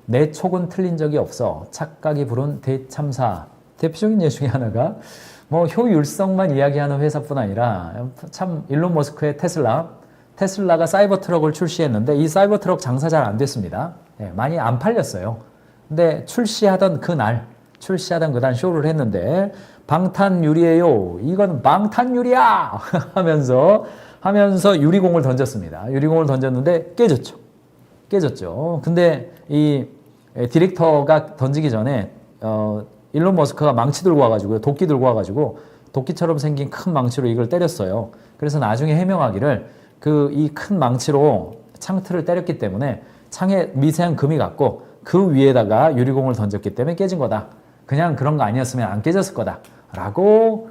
내 촉은 틀린 적이 없어. 착각이 부른 대참사. 대표적인 예 중에 하나가 뭐 효율성만 이야기하는 회사뿐 아니라 참 일론 머스크의 테슬라가 사이버 트럭을 출시했는데 이 사이버 트럭 장사 잘 안 됐습니다. 예, 많이 안 팔렸어요. 근데 출시하던 그날 쇼를 했는데 방탄유리예요. 이건 방탄유리야 하면서 유리공을 던졌습니다. 유리공을 던졌는데 깨졌죠. 근데 이 디렉터가 던지기 전에 일론 머스크가 망치 들고 와가지고 도끼 들고 와가지고 도끼처럼 생긴 큰 망치로 이걸 때렸어요. 그래서 나중에 해명하기를 이 큰 망치로 창틀을 때렸기 때문에 창에 미세한 금이 갔고 그 위에다가 유리공을 던졌기 때문에 깨진 거다. 그냥 그런 거 아니었으면 안 깨졌을 거다. 라고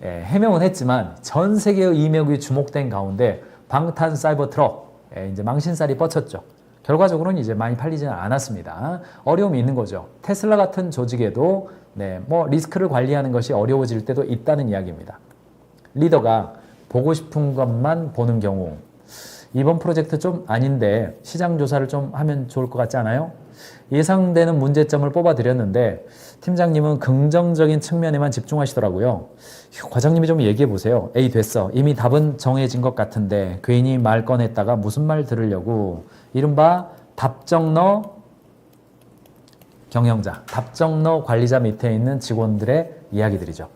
해명은 했지만 전 세계의 이명이 주목된 가운데 방탄 사이버 트럭 이제 망신살이 뻗쳤죠. 결과적으로는 이제 많이 팔리지는 않았습니다. 어려움이 있는 거죠. 테슬라 같은 조직에도 뭐 리스크를 관리하는 것이 어려워질 때도 있다는 이야기입니다. 리더가 보고 싶은 것만 보는 경우 이번 프로젝트 좀 아닌데 시장 조사를 좀 하면 좋을 것 같지 않아요? 예상되는 문제점을 뽑아드렸는데 팀장님은 긍정적인 측면에만 집중하시더라고요. 과장님이 좀 얘기해 보세요. 에이 됐어. 이미 답은 정해진 것 같은데 괜히 말 꺼냈다가 무슨 말 들으려고. 이른바 답정너 경영자, 답정너 관리자 밑에 있는 직원들의 이야기들이죠.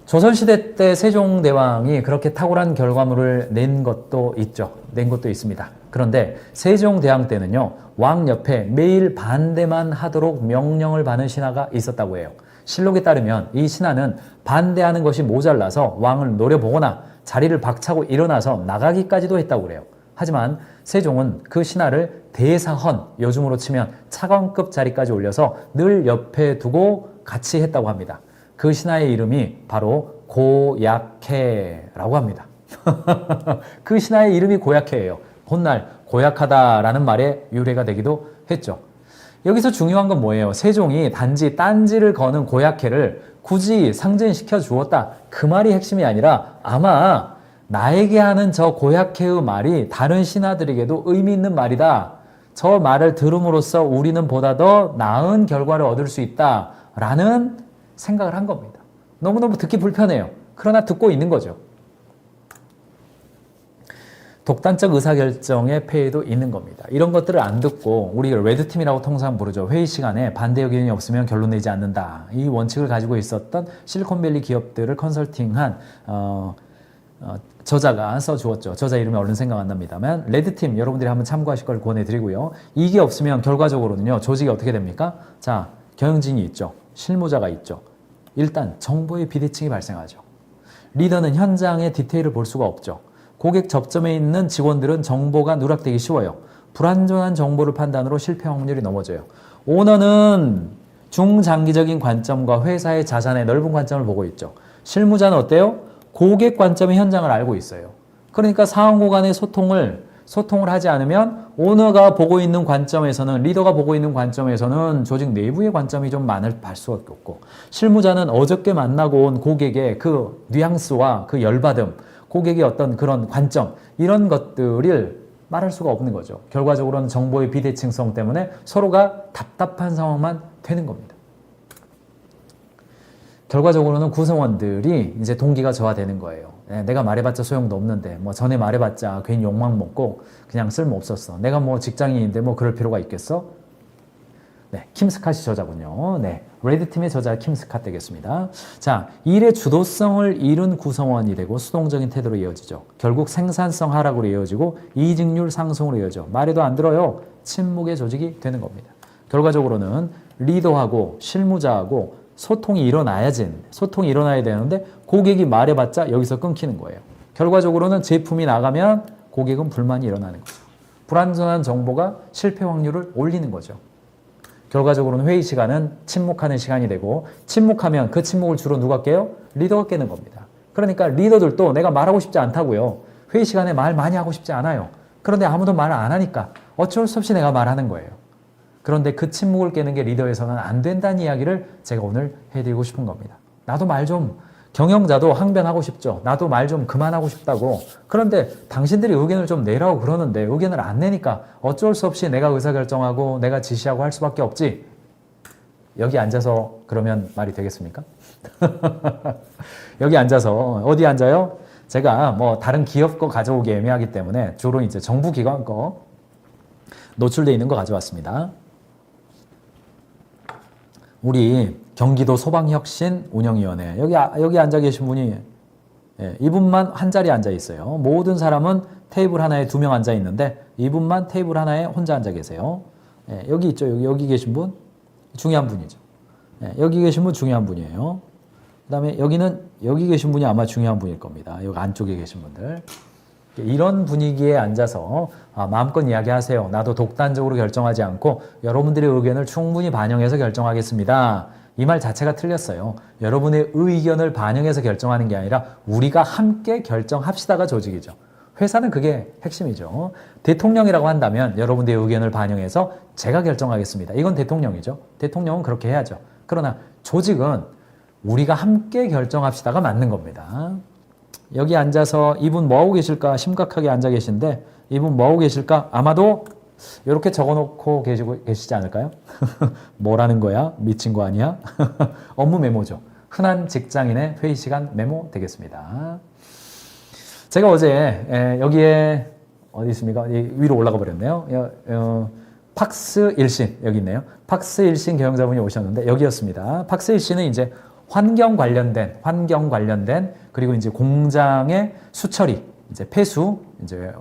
조선시대 때 세종대왕이 그렇게 탁월한 결과물을 낸 것도 있습니다. 그런데 세종대왕 때는요, 왕 옆에 매일 반대만 하도록 명령을 받는 신하가 있었다고 해요. 실록에 따르면 이 신하는 반대하는 것이 모자라서 왕을 노려보거나 자리를 박차고 일어나서 나가기까지도 했다고 그래요. 하지만 세종은 그 신하를 대사헌, 요즘으로 치면 차관급 자리까지 올려서 늘 옆에 두고 같이 했다고 합니다. 그 신하의 이름이 바로 고약해라고 합니다. 그 신하의 이름이 고약해예요. 훗날 고약하다라는 말에 유래가 되기도 했죠. 여기서 중요한 건 뭐예요? 세종이 단지 딴지를 거는 고약해를 굳이 상징시켜 주었다. 그 말이 핵심이 아니라 아마 나에게 하는 저 고약해의 말이 다른 신하들에게도 의미 있는 말이다. 저 말을 들음으로써 우리는 보다 더 나은 결과를 얻을 수 있다라는 생각을 한 겁니다. 너무너무 듣기 불편해요. 그러나 듣고 있는 거죠. 독단적 의사결정의 폐해도 있는 겁니다. 이런 것들을 안 듣고 우리가 레드팀이라고 통상 부르죠. 회의 시간에 반대 의견이 없으면 결론 내지 않는다. 이 원칙을 가지고 있었던 실리콘밸리 기업들을 컨설팅한 저자가 써주었죠. 저자 이름이 얼른 생각 안 납니다만 레드팀 여러분들이 한번 참고하실 걸 권해드리고요. 이게 없으면 결과적으로는요. 조직이 어떻게 됩니까? 자, 경영진이 있죠. 실무자가 있죠. 일단 정보의 비대칭이 발생하죠. 리더는 현장의 디테일을 볼 수가 없죠. 고객 접점에 있는 직원들은 정보가 누락되기 쉬워요. 불완전한 정보를 판단으로 실패 확률이 넘어져요. 오너는 중장기적인 관점과 회사의 자산의 넓은 관점을 보고 있죠. 실무자는 어때요? 고객 관점의 현장을 알고 있어요. 그러니까 상호 간의 소통을 하지 않으면 오너가 보고 있는 관점에서는 리더가 보고 있는 관점에서는 조직 내부의 관점이 좀 많을 수밖에 없고 실무자는 어저께 만나고 온 고객의 그 뉘앙스와 그 열받음 고객의 어떤 그런 관점 이런 것들을 말할 수가 없는 거죠. 결과적으로는 정보의 비대칭성 때문에 서로가 답답한 상황만 되는 겁니다. 결과적으로는 구성원들이 이제 동기가 저하되는 거예요. 내가 말해봤자 소용도 없는데 뭐 전에 말해봤자 괜히 욕망 먹고 그냥 쓸모없었어. 내가 뭐 직장인인데 뭐 그럴 필요가 있겠어? 네, 킴 스캇이 저자군요. 네, 레드팀의 저자 킴 스캇 되겠습니다. 자, 일의 주도성을 잃은 구성원이 되고 수동적인 태도로 이어지죠. 결국 생산성 하락으로 이어지고 이직률 상승으로 이어져. 말해도 안 들어요. 침묵의 조직이 되는 겁니다. 결과적으로는 리더하고 실무자하고 소통이 일어나야 되는데 고객이 말해봤자 여기서 끊기는 거예요. 결과적으로는 제품이 나가면 고객은 불만이 일어나는 거죠. 불완전한 정보가 실패 확률을 올리는 거죠. 결과적으로는 회의 시간은 침묵하는 시간이 되고 침묵하면 그 침묵을 주로 누가 깨요? 리더가 깨는 겁니다. 그러니까 리더들도 내가 말하고 싶지 않다고요. 회의 시간에 말 많이 하고 싶지 않아요. 그런데 아무도 말을 안 하니까 어쩔 수 없이 내가 말하는 거예요. 그런데 그 침묵을 깨는 게 리더에서는 안 된다는 이야기를 제가 오늘 해드리고 싶은 겁니다. 나도 말 좀 경영자도 항변하고 싶죠. 나도 말 좀 그만하고 싶다고. 그런데 당신들이 의견을 좀 내라고 그러는데 의견을 안 내니까 어쩔 수 없이 내가 의사결정하고 내가 지시하고 할 수밖에 없지. 여기 앉아서 그러면 말이 되겠습니까? 여기 앉아서 어디 앉아요? 제가 뭐 다른 기업 거 가져오기 애매하기 때문에 주로 이제 정부 기관 거 노출되어 있는 거 가져왔습니다. 우리 경기도 소방혁신운영위원회 여기 앉아 계신 분이 이분만 한 자리에 앉아 있어요. 모든 사람은 테이블 하나에 2명 앉아 있는데 이분만 테이블 하나에 혼자 앉아 계세요. 여기 있죠. 여기 계신 분 중요한 분이죠. 여기 계신 분 중요한 분이에요. 그 다음에 여기 계신 분이 아마 중요한 분일 겁니다. 여기 안쪽에 계신 분들. 이런 분위기에 앉아서 마음껏 이야기하세요. 나도 독단적으로 결정하지 않고 여러분들의 의견을 충분히 반영해서 결정하겠습니다. 이 말 자체가 틀렸어요. 여러분의 의견을 반영해서 결정하는 게 아니라 우리가 함께 결정합시다가 조직이죠. 회사는 그게 핵심이죠. 대통령이라고 한다면 여러분들의 의견을 반영해서 제가 결정하겠습니다. 이건 대통령이죠. 대통령은 그렇게 해야죠. 그러나 조직은 우리가 함께 결정합시다가 맞는 겁니다. 여기 앉아서 이분 뭐하고 계실까 심각하게 앉아 계신데 이분 뭐하고 계실까 아마도 이렇게 적어놓고 계시지 않을까요? 뭐라는 거야? 미친 거 아니야? 업무 메모죠. 흔한 직장인의 회의 시간 메모 되겠습니다. 제가 어제 여기에 어디 있습니까? 위로 올라가 버렸네요. 팍스 일신 여기 있네요. 팍스 일신 경영자분이 오셨는데 여기였습니다. 팍스 일신은 이제 환경 관련된 그리고 이제 공장의 수처리, 이제 폐수, 이제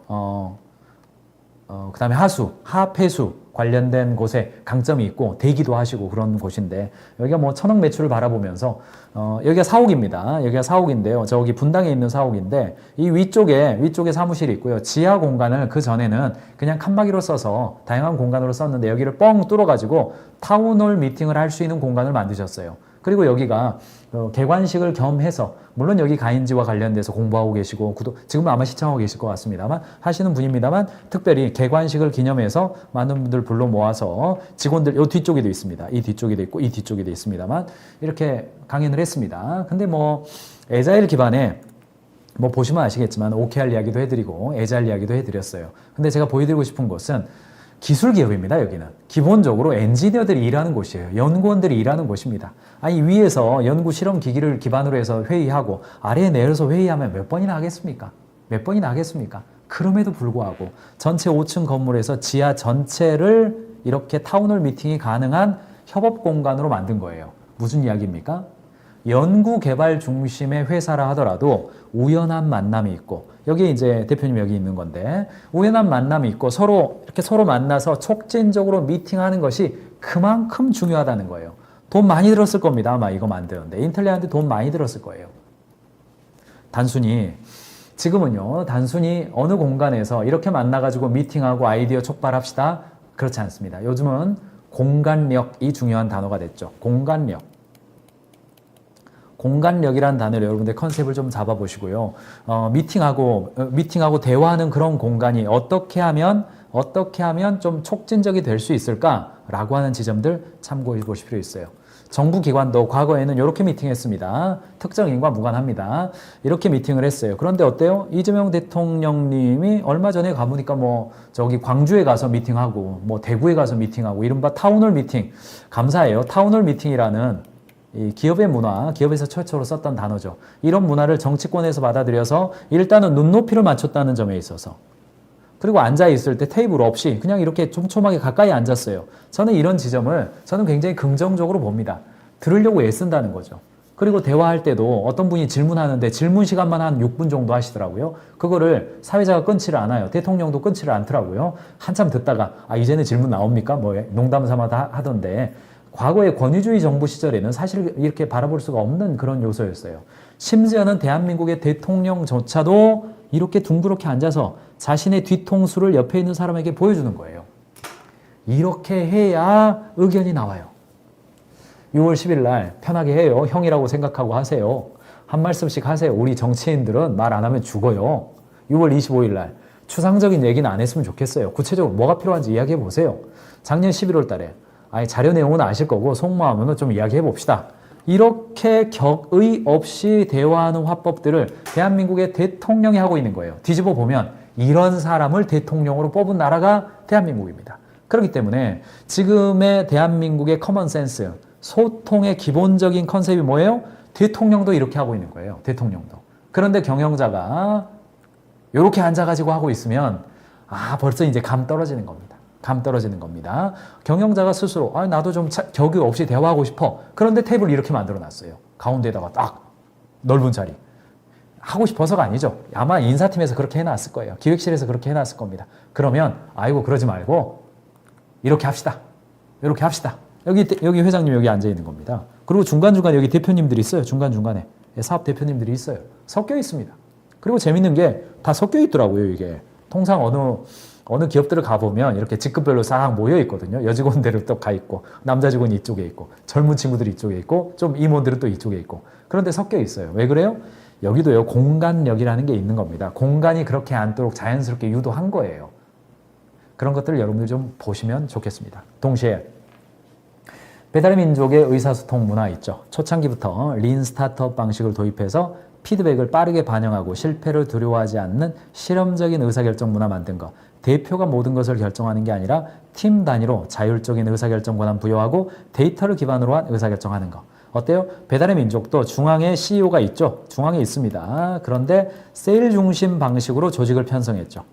그다음에 하폐수 관련된 곳에 강점이 있고 대기도 하시고 그런 곳인데 여기가 뭐 천억 매출을 바라보면서 여기가 사옥입니다. 여기가 사옥인데요. 저기 분당에 있는 사옥인데 이 위쪽에 사무실이 있고요. 지하 공간을 그 전에는 그냥 칸막이로 써서 다양한 공간으로 썼는데 여기를 뻥 뚫어가지고 타운홀 미팅을 할 수 있는 공간을 만드셨어요. 그리고 여기가 개관식을 겸해서 물론 여기 가인지와 관련돼서 공부하고 계시고 지금은 아마 시청하고 계실 것 같습니다만 하시는 분입니다만 특별히 개관식을 기념해서 많은 분들 불러 모아서 직원들 요 뒤쪽에도 있습니다. 이 뒤쪽에도 있고 이 뒤쪽에도 있습니다만 이렇게 강연을 했습니다. 근데 뭐 에자일 기반에 뭐 보시면 아시겠지만 OKR 이야기도 해드리고 에자일 이야기도 해드렸어요. 근데 제가 보여드리고 싶은 것은 기술 기업입니다. 여기는 기본적으로 엔지니어들이 일하는 곳이에요. 연구원들이 일하는 곳입니다. 아니 위에서 연구 실험 기기를 기반으로 해서 회의하고 아래에 내려서 회의하면 몇 번이나 하겠습니까? 몇 번이나 하겠습니까? 그럼에도 불구하고 전체 5층 건물에서 지하 전체를 이렇게 타운홀 미팅이 가능한 협업 공간으로 만든 거예요. 무슨 이야기입니까? 연구 개발 중심의 회사라 하더라도 우연한 만남이 있고 여기 이제 대표님 여기 있는 건데 우연한 만남이 있고 이렇게 서로 만나서 촉진적으로 미팅하는 것이 그만큼 중요하다는 거예요. 돈 많이 들었을 겁니다. 아마 이거 만드는데 인텔리한테 돈 많이 들었을 거예요. 지금은요 단순히 어느 공간에서 이렇게 만나가지고 미팅하고 아이디어 촉발합시다. 그렇지 않습니다. 요즘은 공간력이 중요한 단어가 됐죠. 공간력이라는 단어를 여러분들 컨셉을 좀 잡아보시고요. 미팅하고 대화하는 그런 공간이 어떻게 하면 좀 촉진적이 될 수 있을까라고 하는 지점들 참고해 보실 필요 있어요. 정부 기관도 과거에는 이렇게 미팅했습니다. 특정인과 무관합니다. 이렇게 미팅을 했어요. 그런데 어때요? 이재명 대통령님이 얼마 전에 가보니까 저기 광주에 가서 미팅하고 대구에 가서 미팅하고 이른바 타운홀 미팅. 감사해요. 타운홀 미팅이라는 이 기업의 문화, 기업에서 최초로 썼던 단어죠. 이런 문화를 정치권에서 받아들여서 일단은 눈높이를 맞췄다는 점에 있어서 그리고 앉아있을 때 테이블 없이 그냥 이렇게 촘촘하게 가까이 앉았어요. 저는 이런 지점을 굉장히 긍정적으로 봅니다. 들으려고 애쓴다는 거죠. 그리고 대화할 때도 어떤 분이 질문하는데 질문 시간만 한 6분 정도 하시더라고요. 그거를 사회자가 끊지를 않아요. 대통령도 끊지를 않더라고요. 한참 듣다가 이제는 질문 나옵니까? 농담 삼아 하던데 과거의 권위주의 정부 시절에는 사실 이렇게 바라볼 수가 없는 그런 요소였어요. 심지어는 대한민국의 대통령조차도 이렇게 둥그렇게 앉아서 자신의 뒤통수를 옆에 있는 사람에게 보여주는 거예요. 이렇게 해야 의견이 나와요. 6월 10일 날 편하게 해요. 형이라고 생각하고 하세요. 한 말씀씩 하세요. 우리 정치인들은 말 안 하면 죽어요. 6월 25일 날 추상적인 얘기는 안 했으면 좋겠어요. 구체적으로 뭐가 필요한지 이야기해 보세요. 작년 11월 달에 자료 내용은 아실 거고 속마음은 좀 이야기해 봅시다. 이렇게 격의 없이 대화하는 화법들을 대한민국의 대통령이 하고 있는 거예요. 뒤집어 보면 이런 사람을 대통령으로 뽑은 나라가 대한민국입니다. 그렇기 때문에 지금의 대한민국의 커먼센스, 소통의 기본적인 컨셉이 뭐예요? 대통령도 이렇게 하고 있는 거예요. 대통령도. 그런데 경영자가 이렇게 앉아가지고 하고 있으면 벌써 이제 감 떨어지는 겁니다. 감 떨어지는 겁니다. 경영자가 스스로 나도 좀 격의 없이 대화하고 싶어. 그런데 테이블 이렇게 만들어 놨어요. 가운데다가 딱 넓은 자리. 하고 싶어서가 아니죠. 아마 인사팀에서 그렇게 해놨을 거예요. 기획실에서 그렇게 해놨을 겁니다. 그러면 그러지 말고 이렇게 합시다. 이렇게 합시다. 여기 회장님 여기 앉아 있는 겁니다. 그리고 중간중간에 여기 대표님들이 있어요. 중간중간에 사업 대표님들이 있어요. 섞여 있습니다. 그리고 재밌는 게 다 섞여 있더라고요. 이게 통상 어느 기업들을 가보면 이렇게 직급별로 싹 모여 있거든요. 여직원들은 또 가 있고 남자 직원이 이쪽에 있고 젊은 친구들이 이쪽에 있고 좀 임원들은 또 이쪽에 있고 그런데 섞여 있어요. 왜 그래요? 여기도요. 공간력이라는 게 있는 겁니다. 공간이 그렇게 않도록 자연스럽게 유도한 거예요. 그런 것들을 여러분들 좀 보시면 좋겠습니다. 동시에 배달의 민족의 의사소통 문화 있죠. 초창기부터 린 스타트업 방식을 도입해서 피드백을 빠르게 반영하고 실패를 두려워하지 않는 실험적인 의사결정 문화 만든 것. 대표가 모든 것을 결정하는 게 아니라 팀 단위로 자율적인 의사결정 권한 부여하고 데이터를 기반으로 한 의사결정하는 것. 어때요? 배달의 민족도 중앙에 CEO가 있죠. 중앙에 있습니다. 그런데 셀 중심 방식으로 조직을 편성했죠.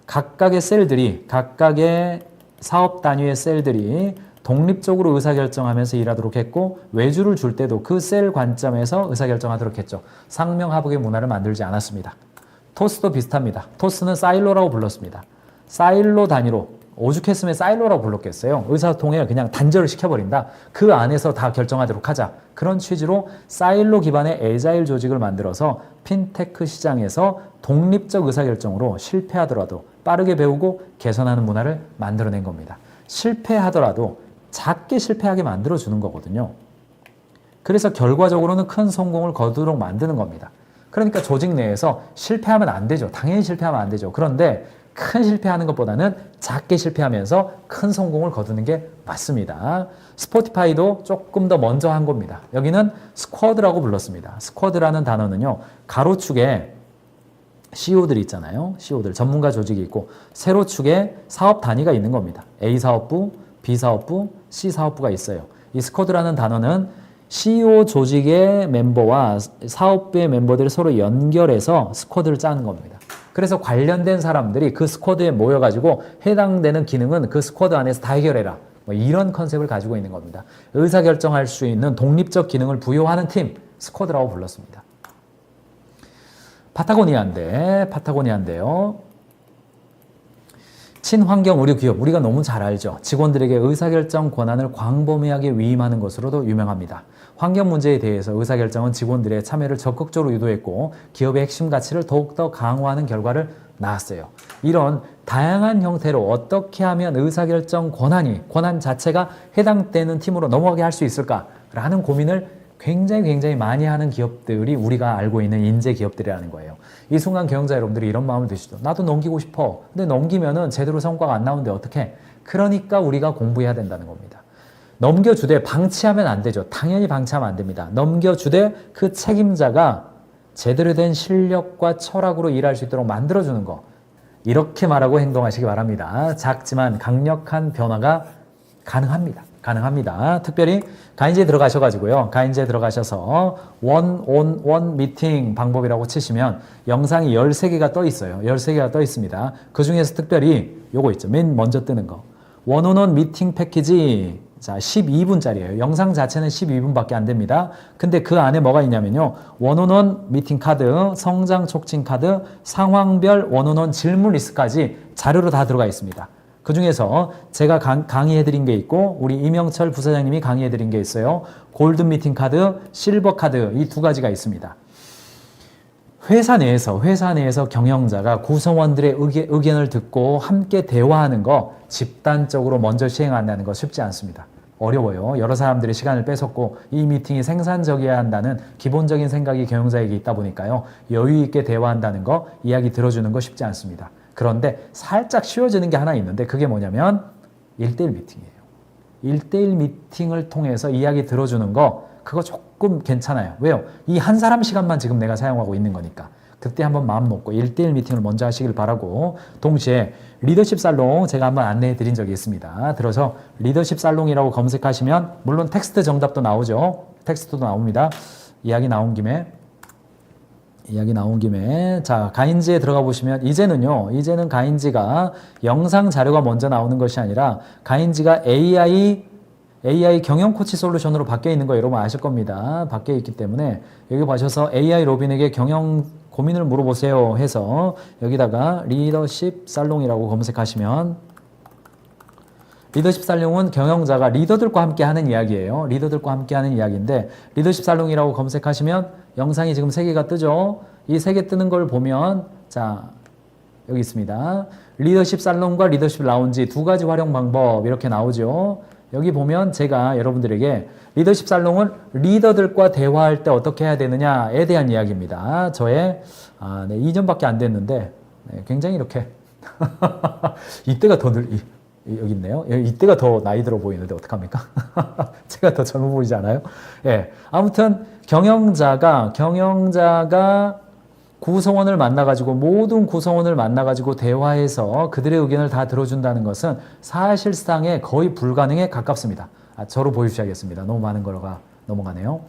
각각의 셀들이, 각각의 사업 단위의 셀들이 독립적으로 의사결정하면서 일하도록 했고 외주를 줄 때도 그 셀 관점에서 의사결정하도록 했죠. 상명하복의 문화를 만들지 않았습니다. 토스도 비슷합니다. 토스는 사일로라고 불렀습니다. 사일로 단위로 오죽했으면 사일로라고 불렀겠어요. 의사소통을 그냥 단절을 시켜버린다. 그 안에서 다 결정하도록 하자. 그런 취지로 사일로 기반의 에자일 조직을 만들어서 핀테크 시장에서 독립적 의사결정으로 실패하더라도 빠르게 배우고 개선하는 문화를 만들어낸 겁니다. 실패하더라도 작게 실패하게 만들어주는 거거든요. 그래서 결과적으로는 큰 성공을 거두도록 만드는 겁니다. 그러니까 조직 내에서 실패하면 안 되죠. 당연히 실패하면 안 되죠. 그런데 큰 실패하는 것보다는 작게 실패하면서 큰 성공을 거두는 게 맞습니다. 스포티파이도 조금 더 먼저 한 겁니다. 여기는 스쿼드라고 불렀습니다. 스쿼드라는 단어는요. 가로축에 CEO들이 있잖아요. CEO들, 전문가 조직이 있고 세로축에 사업 단위가 있는 겁니다. A 사업부, B 사업부, C 사업부가 있어요. 이 스쿼드라는 단어는 CEO 조직의 멤버와 사업부의 멤버들을 서로 연결해서 스쿼드를 짜는 겁니다. 그래서 관련된 사람들이 그 스쿼드에 모여가지고 해당되는 기능은 그 스쿼드 안에서 다 해결해라. 이런 컨셉을 가지고 있는 겁니다. 의사결정할 수 있는 독립적 기능을 부여하는 팀, 스쿼드라고 불렀습니다. 파타고니아인데요. 친환경 의료 기업, 우리가 너무 잘 알죠. 직원들에게 의사결정 권한을 광범위하게 위임하는 것으로도 유명합니다. 환경 문제에 대해서 의사결정은 직원들의 참여를 적극적으로 유도했고 기업의 핵심 가치를 더욱더 강화하는 결과를 낳았어요. 이런 다양한 형태로 어떻게 하면 의사결정 권한 자체가 해당되는 팀으로 넘어가게 할 수 있을까라는 고민을 굉장히 많이 하는 기업들이 우리가 알고 있는 인재 기업들이라는 거예요. 이 순간 경영자 여러분들이 이런 마음을 드시죠. 나도 넘기고 싶어. 근데 넘기면은 제대로 성과가 안 나오는데 어떡해? 그러니까 우리가 공부해야 된다는 겁니다. 넘겨주되 방치하면 안 되죠. 당연히 방치하면 안 됩니다. 넘겨주되 그 책임자가 제대로 된 실력과 철학으로 일할 수 있도록 만들어주는 거. 이렇게 말하고 행동하시기 바랍니다. 작지만 강력한 변화가 가능합니다. 특별히 가인즈에 들어가셔가지고요. 가인즈에 들어가셔서 원온원 미팅 방법이라고 치시면 영상이 13개가 떠 있어요. 13개가 떠 있습니다. 그 중에서 특별히 요거 있죠. 맨 먼저 뜨는 거. 원온원 미팅 패키지. 자, 12분짜리예요. 영상 자체는 12분밖에 안 됩니다. 근데 그 안에 뭐가 있냐면요. 원온원 미팅 카드, 성장 촉진 카드, 상황별 원온원 질문 리스트까지 자료로 다 들어가 있습니다. 그 중에서 제가 강의해드린 게 있고 우리 이명철 부사장님이 강의해드린 게 있어요. 골든 미팅 카드, 실버 카드 이 두 가지가 있습니다. 회사 내에서 경영자가 구성원들의 의견을 듣고 함께 대화하는 거 집단적으로 먼저 시행한다는 거 쉽지 않습니다. 어려워요. 여러 사람들의 시간을 뺏었고 이 미팅이 생산적이어야 한다는 기본적인 생각이 경영자에게 있다 보니까요. 여유 있게 대화한다는 거, 이야기 들어주는 거 쉽지 않습니다. 그런데 살짝 쉬워지는 게 하나 있는데 그게 뭐냐면 1대1 미팅이에요. 1대1 미팅을 통해서 이야기 들어주는 거 그거 조금 괜찮아요. 왜요? 이 한 사람 시간만 지금 내가 사용하고 있는 거니까. 그때 한번 마음 놓고 1대1 미팅을 먼저 하시길 바라고, 동시에 리더십 살롱 제가 한번 안내해 드린 적이 있습니다. 들어서 리더십 살롱이라고 검색하시면 물론 텍스트 정답도 나오죠. 텍스트도 나옵니다. 이야기 나온 김에 자, 가인지에 들어가 보시면 이제는 가인지가 영상 자료가 먼저 나오는 것이 아니라 가인지가 AI 경영 코치 솔루션으로 바뀌어 있는 거 여러분 아실 겁니다. 바뀌어 있기 때문에 여기 보셔서 AI 로빈에게 경영 고민을 물어보세요 해서 여기다가 리더십 살롱이라고 검색하시면, 리더십 살롱은 경영자가 리더들과 함께 하는 이야기예요. 리더들과 함께 하는 이야기인데, 리더십 살롱이라고 검색하시면 영상이 지금 3개가 뜨죠. 이 3개 뜨는 걸 보면, 자, 여기 있습니다. 리더십 살롱과 리더십 라운지 2가지 활용 방법 이렇게 나오죠. 여기 보면 제가 여러분들에게 리더십 살롱은 리더들과 대화할 때 어떻게 해야 되느냐에 대한 이야기입니다. 저의 2년밖에 안 됐는데 굉장히 이렇게 이때가 더 여기 있네요. 이때가 더 나이 들어 보이는데 어떡합니까? 제가 더 젊어 보이지 않아요? 예. 아무튼 경영자가 구성원을 만나가지고, 모든 구성원을 만나가지고 대화해서 그들의 의견을 다 들어준다는 것은 사실상에 거의 불가능에 가깝습니다. 저로 보여주셔야겠습니다. 너무 많은 거가 넘어가네요.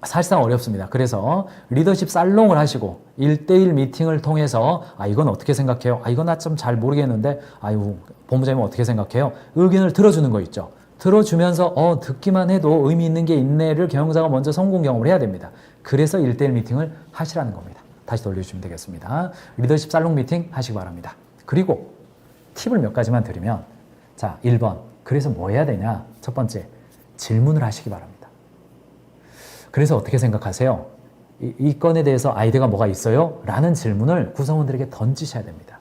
사실상 어렵습니다. 그래서 리더십 살롱을 하시고 1대1 미팅을 통해서 이건 어떻게 생각해요? 이건 나 좀 잘 모르겠는데 본부장님 어떻게 생각해요? 의견을 들어주는 거 있죠. 들어주면서 듣기만 해도 의미 있는 게 있네를 경영자가 먼저 성공 경험을 해야 됩니다. 그래서 1대1 미팅을 하시라는 겁니다. 다시 돌려주시면 되겠습니다. 리더십 살롱 미팅 하시기 바랍니다. 그리고 팁을 몇 가지만 드리면, 자, 1번. 그래서 뭐 해야 되냐? 첫 번째, 질문을 하시기 바랍니다. 그래서 어떻게 생각하세요? 이 건에 대해서 아이디어가 뭐가 있어요? 라는 질문을 구성원들에게 던지셔야 됩니다.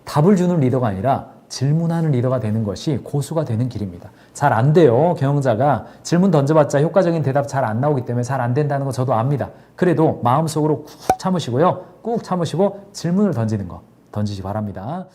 답을 주는 리더가 아니라 질문하는 리더가 되는 것이 고수가 되는 길입니다. 잘 안 돼요. 경영자가 질문 던져봤자 효과적인 대답 잘 안 나오기 때문에 잘 안 된다는 거 저도 압니다. 그래도 마음속으로 꾹 참으시고요. 꾹 참으시고 질문을 던지시기 바랍니다.